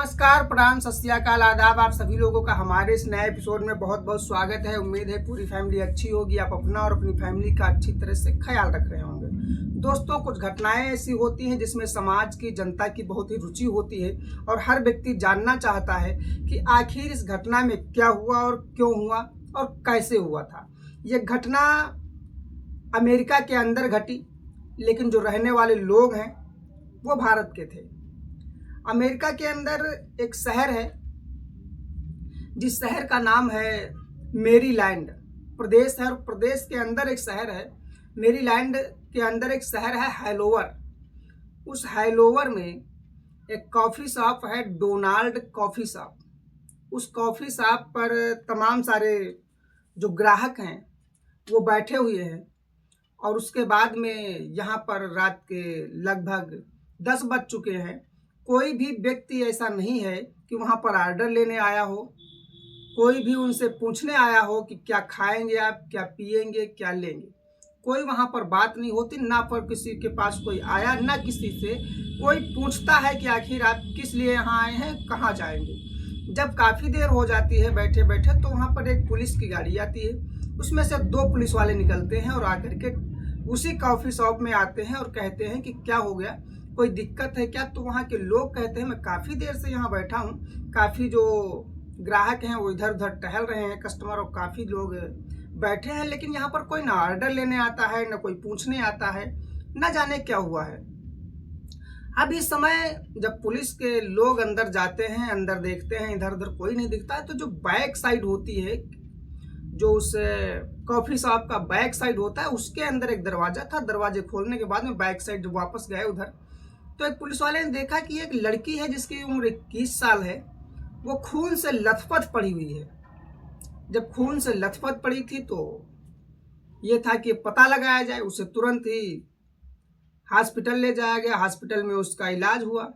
नमस्कार, प्रणाम, सत श्री अकाल, आदाब। आप सभी लोगों का हमारे इस नए एपिसोड में बहुत बहुत स्वागत है। उम्मीद है पूरी फैमिली अच्छी होगी, आप अपना और अपनी फैमिली का अच्छी तरह से ख्याल रख रहे होंगे। दोस्तों, कुछ घटनाएं ऐसी होती हैं जिसमें समाज की, जनता की बहुत ही रुचि होती है और हर व्यक्ति जानना चाहता है कि आखिर इस घटना में क्या हुआ और क्यों हुआ और कैसे हुआ था। ये घटना अमेरिका के अंदर घटी, लेकिन जो रहने वाले लोग हैं वो भारत के थे। अमेरिका के अंदर एक शहर है जिस शहर का नाम है मेरीलैंड। प्रदेश है और प्रदेश के अंदर एक शहर है मेरीलैंड के अंदर एक शहर है हैलोवर। उस हैलोवर में एक कॉफ़ी शॉप है, डोनाल्ड कॉफ़ी शॉप। उस कॉफ़ी शॉप पर तमाम सारे जो ग्राहक हैं वो बैठे हुए हैं और उसके बाद में यहाँ पर रात के लगभग 10 बज चुके हैं। कोई भी व्यक्ति ऐसा नहीं है कि वहाँ पर ऑर्डर लेने आया हो, कोई भी उनसे पूछने आया हो कि क्या खाएंगे आप, क्या पिएंगे, क्या लेंगे। कोई वहाँ पर बात नहीं होती, ना पर किसी के पास कोई आया, ना किसी से कोई पूछता है कि आखिर आप किस लिए यहाँ आए हैं, कहाँ जाएंगे। जब काफ़ी देर हो जाती है बैठे बैठे तो वहाँ पर एक पुलिस की गाड़ी आती है। उसमें से 2 पुलिस वाले निकलते हैं और आकर के उसी कॉफ़ी शॉप में आते हैं और कहते हैं कि क्या हो गया, कोई दिक्कत है क्या। तो वहाँ के लोग कहते हैं मैं काफ़ी देर से यहाँ बैठा हूँ, काफ़ी जो ग्राहक हैं वो इधर उधर टहल रहे हैं, कस्टमर और काफ़ी लोग बैठे हैं, लेकिन यहाँ पर कोई ना ऑर्डर लेने आता है, ना कोई पूछने आता है, ना जाने क्या हुआ है। अब इस समय जब पुलिस के लोग अंदर जाते हैं, अंदर देखते हैं, इधर उधर कोई नहीं दिखता है, तो जो बैक साइड होती है, जो उस कॉफ़ी शॉप का बैक साइड होता है, उसके अंदर एक दरवाज़ा था। दरवाजे खोलने के बाद में बैक साइड जब वापस गए उधर, तो एक पुलिस वाले ने देखा कि एक लड़की है जिसकी उम्र 21 साल है, वो खून से लथपथ पड़ी हुई है। जब खून से लथपथ पड़ी थी तो ये था कि पता लगाया जाए। उसे तुरंत ही हॉस्पिटल ले जाया गया। हॉस्पिटल में उसका इलाज हुआ।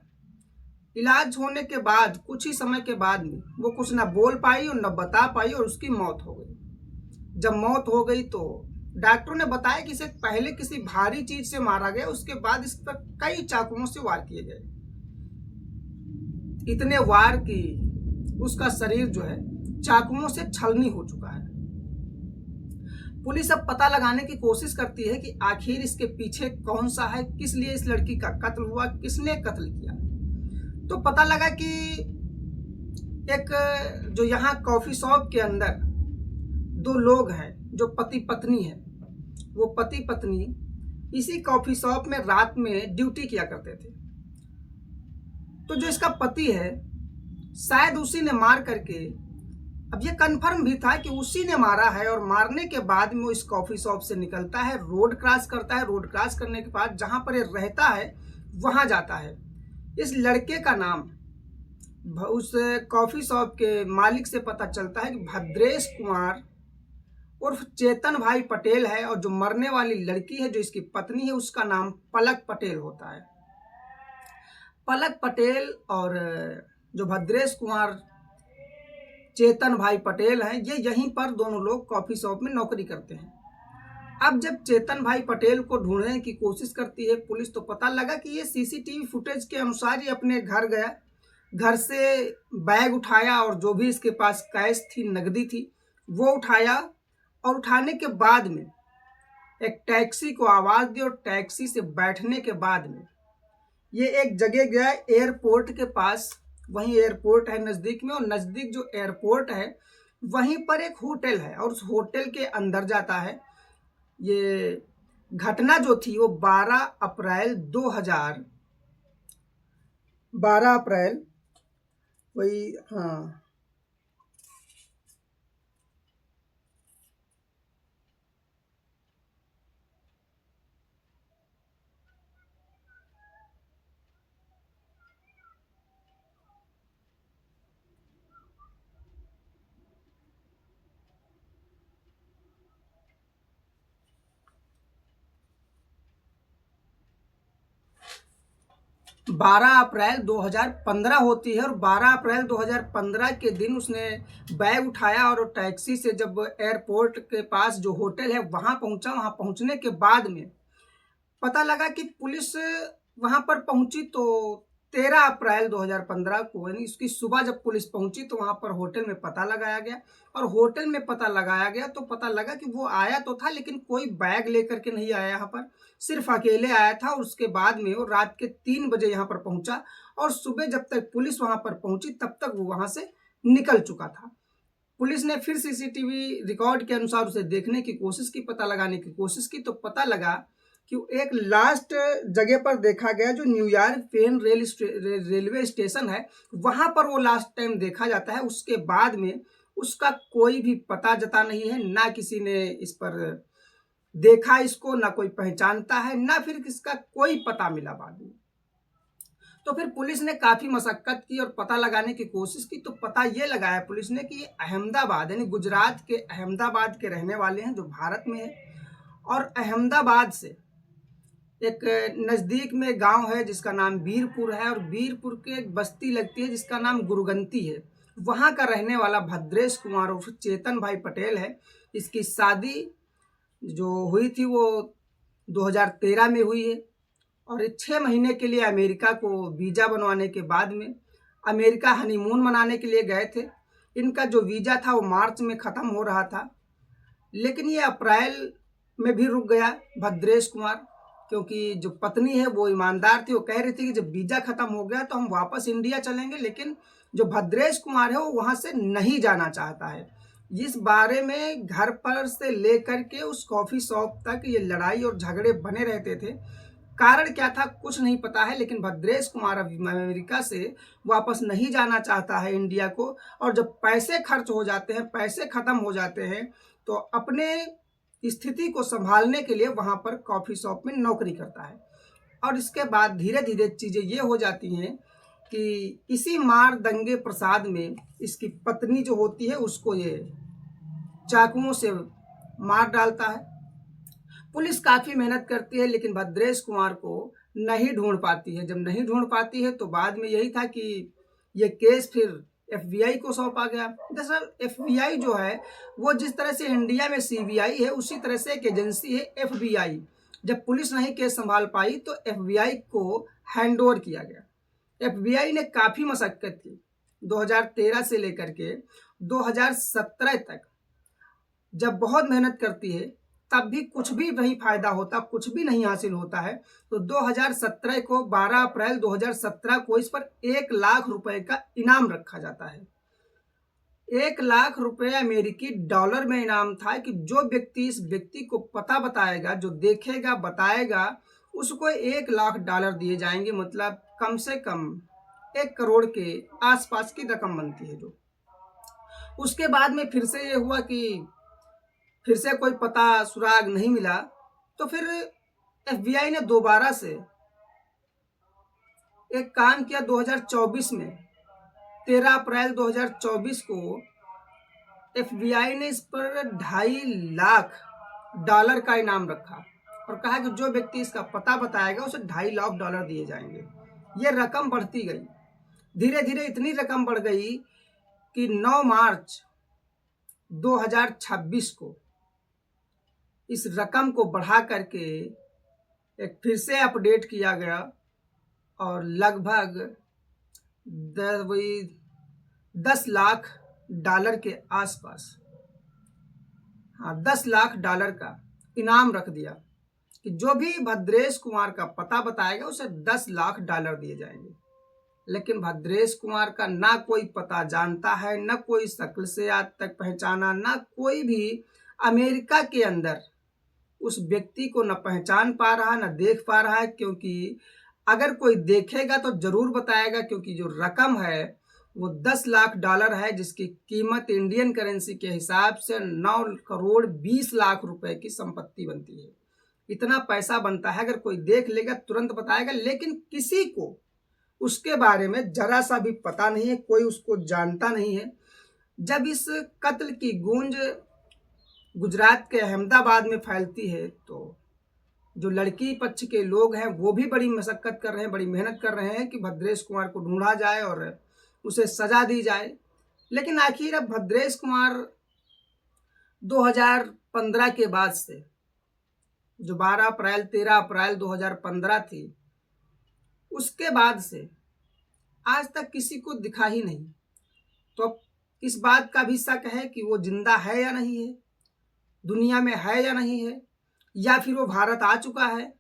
इलाज होने के बाद कुछ ही समय के बाद में वो कुछ ना बोल पाई और न बता पाई और उसकी मौत हो गई। जब मौत हो गई तो डॉक्टरों ने बताया कि इसे पहले किसी भारी चीज से मारा गया, उसके बाद इस पर कई चाकुओं से वार किए गए। इतने वार की उसका शरीर जो है चाकुओं से छलनी हो चुका है। पुलिस अब पता लगाने की कोशिश करती है कि आखिर इसके पीछे कौन सा है, किस लिए इस लड़की का कत्ल हुआ, किसने कत्ल किया। तो पता लगा कि एक जो यहाँ कॉफी शॉप के अंदर 2 लोग हैं जो पति पत्नी है। वो पति पत्नी इसी कॉफी शॉप में रात में ड्यूटी किया करते थे। तो जो इसका पति है शायद उसी ने मार करके, अब ये कंफर्म भी था कि उसी ने मारा है, और मारने के बाद में वो इस कॉफी शॉप से निकलता है, रोड क्रॉस करता है। रोड क्रॉस करने के बाद जहां पर ये रहता है वहां जाता है। इस लड़के का नाम उस कॉफी शॉप के मालिक से पता चलता है कि भद्रेश कुमार उर्फ चेतन भाई पटेल है, और जो मरने वाली लड़की है जो इसकी पत्नी है उसका नाम पलक पटेल होता है। पलक पटेल और जो भद्रेश कुमार चेतन भाई पटेल हैं, ये यहीं पर दोनों लोग कॉफी शॉप में नौकरी करते हैं। अब जब चेतन भाई पटेल को ढूंढने की कोशिश करती है पुलिस, तो पता लगा कि ये सीसीटीवी फुटेज के अनुसार ही अपने घर गया, घर से बैग उठाया और जो भी इसके पास कैश थी, नकदी थी, वो उठाया, और उठाने के बाद में एक टैक्सी को आवाज़ दी, और टैक्सी से बैठने के बाद में ये एक जगह गया एयरपोर्ट के पास। वहीं एयरपोर्ट है नज़दीक में, और नज़दीक जो एयरपोर्ट है वहीं पर एक होटल है, और उस होटल के अंदर जाता है। ये घटना जो थी वो 12 अप्रैल 2000, 12 अप्रैल, वही, हाँ, बारह अप्रैल 2015 होती है। और 12 अप्रैल 2015 के दिन उसने बैग उठाया और टैक्सी से जब एयरपोर्ट के पास जो होटल है वहां पहुंचा। वहां पहुंचने के बाद में पता लगा कि पुलिस वहां पर पहुंची तो 13 अप्रैल 2015 को, यानी उसकी सुबह जब पुलिस पहुंची तो वहां पर होटल में पता लगाया गया। और होटल में पता लगाया गया तो पता लगा कि वो आया तो था, लेकिन कोई बैग लेकर के नहीं आया यहाँ पर, सिर्फ अकेले आया था। और उसके बाद में वो रात के 3 बजे यहाँ पर पहुंचा और सुबह जब तक पुलिस वहां पर पहुंची तब तक वो वहां से निकल चुका था। पुलिस ने फिर सीसीटीवी रिकॉर्ड के अनुसार उसे देखने की कोशिश की, पता लगाने की कोशिश की, तो पता लगा कि एक लास्ट जगह पर देखा गया जो न्यूयॉर्क पेन रेलवे स्टेशन है, वहां पर वो लास्ट टाइम देखा जाता है। उसके बाद में उसका कोई भी पता जता नहीं है, ना किसी ने इस पर देखा इसको, ना कोई पहचानता है, ना फिर किसका कोई पता मिला बाद में। तो फिर पुलिस ने काफी मशक्कत की और पता लगाने की कोशिश की, तो पता ये लगाया पुलिस ने कि ये अहमदाबाद यानी गुजरात के अहमदाबाद के रहने वाले हैं जो भारत में है। और अहमदाबाद से एक नज़दीक में गांव है जिसका नाम वीरपुर है, और वीरपुर के एक बस्ती लगती है जिसका नाम गुरुगंती है। वहां का रहने वाला भद्रेश कुमार उर्फ चेतन भाई पटेल है। इसकी शादी जो हुई थी वो 2013 में हुई है। और 6 महीने के लिए अमेरिका को वीज़ा बनवाने के बाद में अमेरिका हनीमून मनाने के लिए गए थे। इनका जो वीज़ा था वो मार्च में ख़त्म हो रहा था, लेकिन ये अप्रैल में भी रुक गया भद्रेश कुमार, क्योंकि जो पत्नी है वो ईमानदार थी। वो कह रही थी कि जब वीज़ा ख़त्म हो गया तो हम वापस इंडिया चलेंगे, लेकिन जो भद्रेश कुमार है वो वहाँ से नहीं जाना चाहता है। इस बारे में घर पर से लेकर के उस कॉफ़ी शॉप तक ये लड़ाई और झगड़े बने रहते थे। कारण क्या था कुछ नहीं पता है, लेकिन भद्रेश कुमार अब अमेरिका से वापस नहीं जाना चाहता है इंडिया को। और जब पैसे खर्च हो जाते हैं, पैसे ख़त्म हो जाते हैं, तो अपने स्थिति को संभालने के लिए वहाँ पर कॉफ़ी शॉप में नौकरी करता है। और इसके बाद धीरे धीरे चीज़ें ये हो जाती हैं कि इसी मार दंगे प्रसाद में इसकी पत्नी जो होती है उसको ये चाकुओं से मार डालता है। पुलिस काफ़ी मेहनत करती है, लेकिन भद्रेश कुमार को नहीं ढूंढ पाती है। जब नहीं ढूंढ पाती है तो बाद में यही था कि ये केस फिर एफबीआई को सौंपा गया। दरअसल एफबीआई जो है वो जिस तरह से इंडिया में सीबीआई है, उसी तरह से एक एजेंसी है एफबीआई। जब पुलिस नहीं केस संभाल पाई तो एफबीआई को हैंड ओवर किया गया। एफबीआई ने काफ़ी मशक्कत की, 2013 से लेकर के 2017 तक। जब बहुत मेहनत करती है तब भी कुछ भी नहीं फायदा होता, कुछ भी नहीं हासिल होता है। तो 2017 को 12 अप्रैल 2017 को इस पर 1 लाख रुपए का इनाम रखा जाता है। 1 लाख रुपए अमेरिकी डॉलर में इनाम था कि जो व्यक्ति इस व्यक्ति को पता बताएगा, जो देखेगा बताएगा, उसको 1 लाख डॉलर दिए जाएंगे। मतलब कम से कम 1 करोड़ के आसपास की रकम बनती है। जो उसके बाद में फिर से ये हुआ कि फिर से कोई पता सुराग नहीं मिला, तो फिर एफबीआई ने दोबारा से एक काम किया। 2024 में 13 अप्रैल 2024 को एफबीआई ने इस पर 2.5 लाख डॉलर का इनाम रखा और कहा कि जो व्यक्ति इसका पता बताएगा उसे 2.5 लाख डॉलर दिए जाएंगे। ये रकम बढ़ती गई, धीरे धीरे इतनी रकम बढ़ गई कि 9 मार्च 2026 को इस रकम को बढ़ा करके एक फिर से अपडेट किया गया और लगभग 10 लाख डॉलर के आसपास, 10 लाख डॉलर का इनाम रख दिया कि जो भी भद्रेश कुमार का पता बताएगा उसे 10 लाख डॉलर दिए जाएंगे। लेकिन भद्रेश कुमार का ना कोई पता जानता है, ना कोई शक्ल से आज तक पहचाना, ना कोई भी अमेरिका के अंदर उस व्यक्ति को न पहचान पा रहा, न देख पा रहा है। क्योंकि अगर कोई देखेगा तो जरूर बताएगा, क्योंकि जो रकम है वो 10 लाख डॉलर है, जिसकी कीमत इंडियन करेंसी के हिसाब से 9 करोड़ 20 लाख रुपए की संपत्ति बनती है। इतना पैसा बनता है, अगर कोई देख लेगा तुरंत बताएगा। लेकिन किसी को उसके बारे में जरा सा भी पता नहीं है, कोई उसको जानता नहीं है। जब इस कत्ल की गूंज गुजरात के अहमदाबाद में फैलती है तो जो लड़की पक्ष के लोग हैं वो भी बड़ी मशक्कत कर रहे हैं, बड़ी मेहनत कर रहे हैं कि भद्रेश कुमार को ढूंढा जाए और उसे सजा दी जाए। लेकिन आखिर अब भद्रेश कुमार 2015 के बाद से, जो 12 अप्रैल 13 अप्रैल 2015 थी, उसके बाद से आज तक किसी को दिखा ही नहीं। तो अब इस बात का भी शक है कि वो जिंदा है या नहीं है, दुनिया में है या नहीं है, या फिर वो भारत आ चुका है,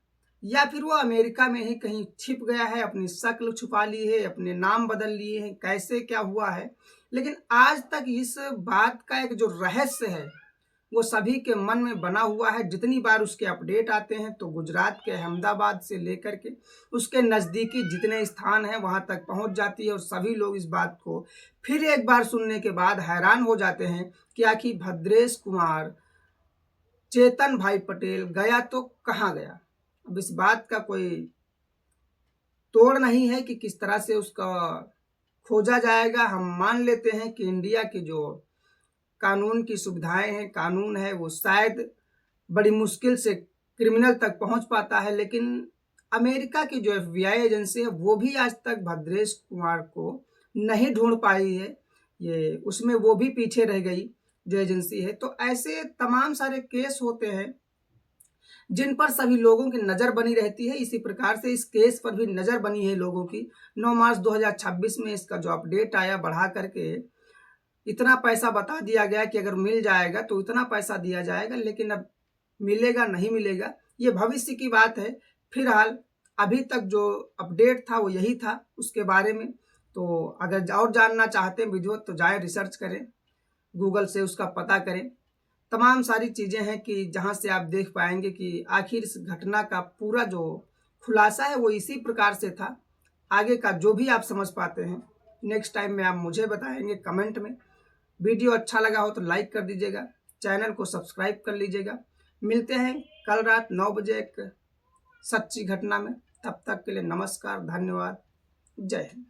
या फिर वो अमेरिका में ही कहीं छिप गया है, अपनी शक्ल छुपा ली है, अपने नाम बदल लिए हैं, कैसे क्या हुआ है। लेकिन आज तक इस बात का एक जो रहस्य है वो सभी के मन में बना हुआ है। जितनी बार उसके अपडेट आते हैं तो गुजरात के अहमदाबाद से लेकर के उसके नज़दीकी जितने स्थान हैं वहां तक पहुंच जाती है, और सभी लोग इस बात को फिर एक बार सुनने के बाद हैरान हो जाते हैं कि आखिर भद्रेश कुमार, चेतन भाई पटेल गया तो कहाँ गया। अब इस बात का कोई तोड़ नहीं है कि किस तरह से उसका खोजा जाएगा। हम मान लेते हैं कि इंडिया की जो कानून की सुविधाएं हैं, कानून है, वो शायद बड़ी मुश्किल से क्रिमिनल तक पहुंच पाता है, लेकिन अमेरिका की जो FBI एजेंसी है वो भी आज तक भद्रेश कुमार को नहीं ढूंढ पाई है। ये उसमें वो भी पीछे रह गई जो एजेंसी है। तो ऐसे तमाम सारे केस होते हैं जिन पर सभी लोगों की नज़र बनी रहती है। इसी प्रकार से इस केस पर भी नज़र बनी है लोगों की। 9 मार्च 2026 में इसका जो अपडेट आया बढ़ा करके इतना पैसा बता दिया गया कि अगर मिल जाएगा तो इतना पैसा दिया जाएगा, लेकिन अब मिलेगा नहीं मिलेगा ये भविष्य की बात है। फिलहाल अभी तक जो अपडेट था वो यही था उसके बारे में। तो अगर और जानना चाहते हैं वीडियो तो जाए रिसर्च करें, गूगल से उसका पता करें। तमाम सारी चीज़ें हैं कि जहां से आप देख पाएंगे कि आखिर इस घटना का पूरा जो खुलासा है वो इसी प्रकार से था। आगे का जो भी आप समझ पाते हैं नेक्स्ट टाइम में आप मुझे बताएंगे कमेंट में। वीडियो अच्छा लगा हो तो लाइक कर दीजिएगा, चैनल को सब्सक्राइब कर लीजिएगा। मिलते हैं कल रात 9 बजे एक सच्ची घटना में। तब तक के लिए नमस्कार, धन्यवाद, जय हिंद।